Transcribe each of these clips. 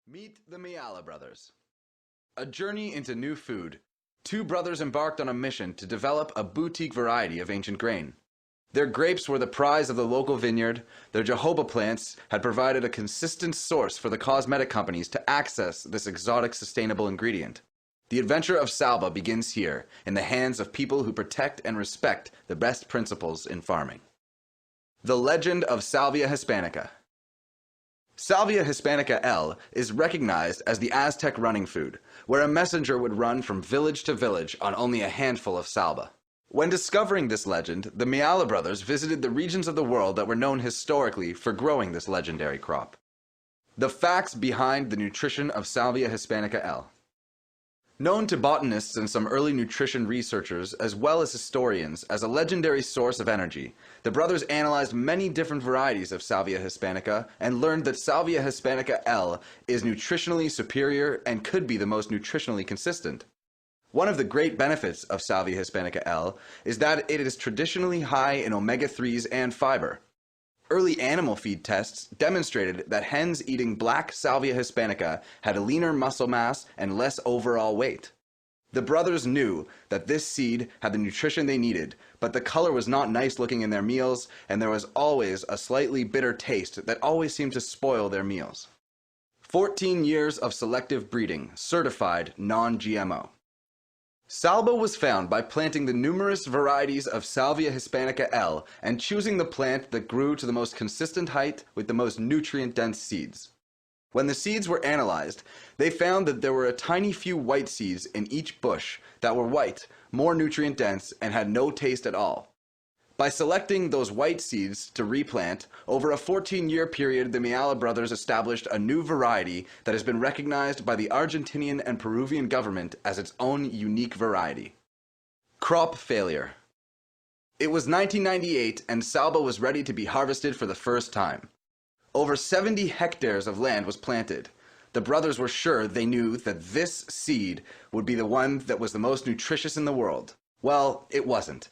Meet the Miala brothers. A journey into new food. Two brothers embarked on a mission to develop a boutique variety of ancient grain. Their grapes were the prize of the local vineyard. Their jojoba plants had provided a consistent source for the cosmetic companies to access this exotic sustainable ingredient. The adventure of Salba begins here, in the hands of people who protect and respect the best principles in farming. The legend of Salvia hispanica. Salvia hispanica L is recognized as the Aztec running food, where a messenger would run from village to village on only a handful of salba. When discovering this legend, the Miala brothers visited the regions of the world that were known historically for growing this legendary crop. The facts behind the nutrition of Salvia hispanica L. Known to botanists and some early nutrition researchers, as well as historians, as a legendary source of energy, the brothers analyzed many different varieties of Salvia hispanica and learned that Salvia hispanica L is nutritionally superior and could be the most nutritionally consistent. One of the great benefits of Salvia hispanica L is that it is traditionally high in omega-3s and fiber. Early animal feed tests demonstrated that hens eating black Salvia hispanica had a leaner muscle mass and less overall weight. The brothers knew that this seed had the nutrition they needed, but the color was not nice looking in their meals, and there was always a slightly bitter taste that always seemed to spoil their meals. 14 years of selective breeding, certified non-GMO. Salba was found by planting the numerous varieties of Salvia hispanica L and choosing the plant that grew to the most consistent height with the most nutrient-dense seeds. When the seeds were analyzed, they found that there were a tiny few white seeds in each bush that were white, more nutrient-dense, and had no taste at all. By selecting those white seeds to replant, over a 14-year period, the Miala brothers established a new variety that has been recognized by the Argentinian and Peruvian government as its own unique variety. Crop failure. It was 1998 and Salba was ready to be harvested for the first time. Over 70 hectares of land was planted. The brothers were sure they knew that this seed would be the one that was the most nutritious in the world. Well, it wasn't.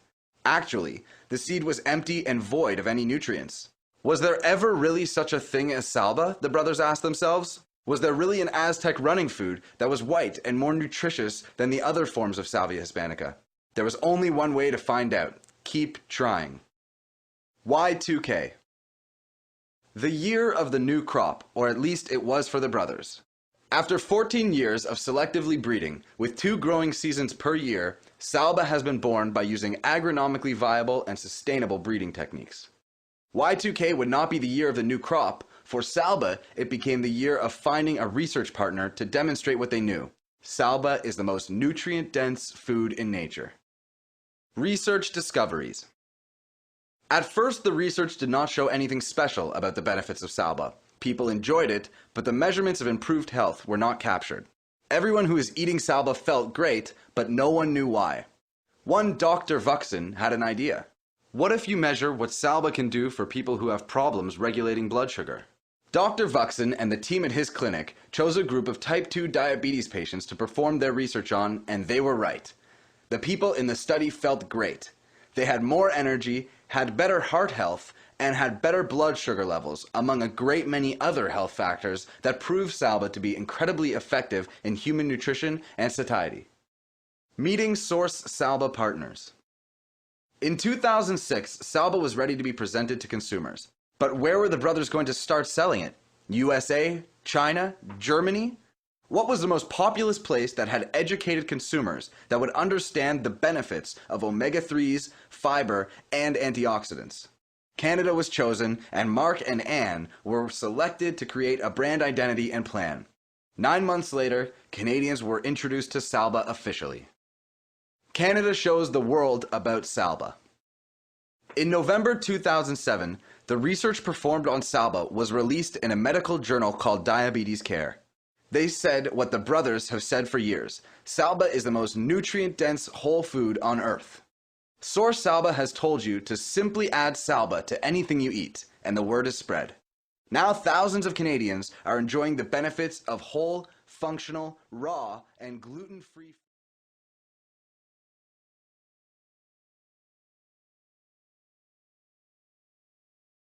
Actually, the seed was empty and void of any nutrients. Was there ever really such a thing as Salba, the brothers asked themselves? Was there really an Aztec running food that was white and more nutritious than the other forms of Salvia hispanica? There was only one way to find out. Keep trying. Y2K. The year of the new crop, or at least it was for the brothers. After 14 years of selectively breeding, with 2 growing seasons per year, Salba has been born by using agronomically viable and sustainable breeding techniques. Y2K would not be the year of the new crop. For Salba, it became the year of finding a research partner to demonstrate what they knew. Salba is the most nutrient-dense food in nature. Research discoveries. At first, the research did not show anything special about the benefits of Salba. People enjoyed it, but the measurements of improved health were not captured. Everyone who was eating Salba felt great, but no one knew why. One Dr. Vuxen had an idea. What if you measure what Salba can do for people who have problems regulating blood sugar? Dr. Vuxen and the team at his clinic chose a group of type 2 diabetes patients to perform their research on, and they were right. The people in the study felt great. They had more energy, had better heart health, and had better blood sugar levels, among a great many other health factors that prove Salba to be incredibly effective in human nutrition and satiety. Meeting source Salba partners. In 2006, Salba was ready to be presented to consumers. But where were the brothers going to start selling it? USA? China? Germany? What was the most populous place that had educated consumers that would understand the benefits of omega-3s, fiber, and antioxidants? Canada was chosen, and Mark and Anne were selected to create a brand identity and plan. 9 months later, Canadians were introduced to Salba officially. Canada shows the world about Salba. In November 2007, the research performed on Salba was released in a medical journal called Diabetes Care. They said what the brothers have said for years: Salba is the most nutrient-dense whole food on earth. Source Salba has told you to simply add Salba to anything you eat, and the word is spread. Now thousands of Canadians are enjoying the benefits of whole, functional, raw, and gluten-free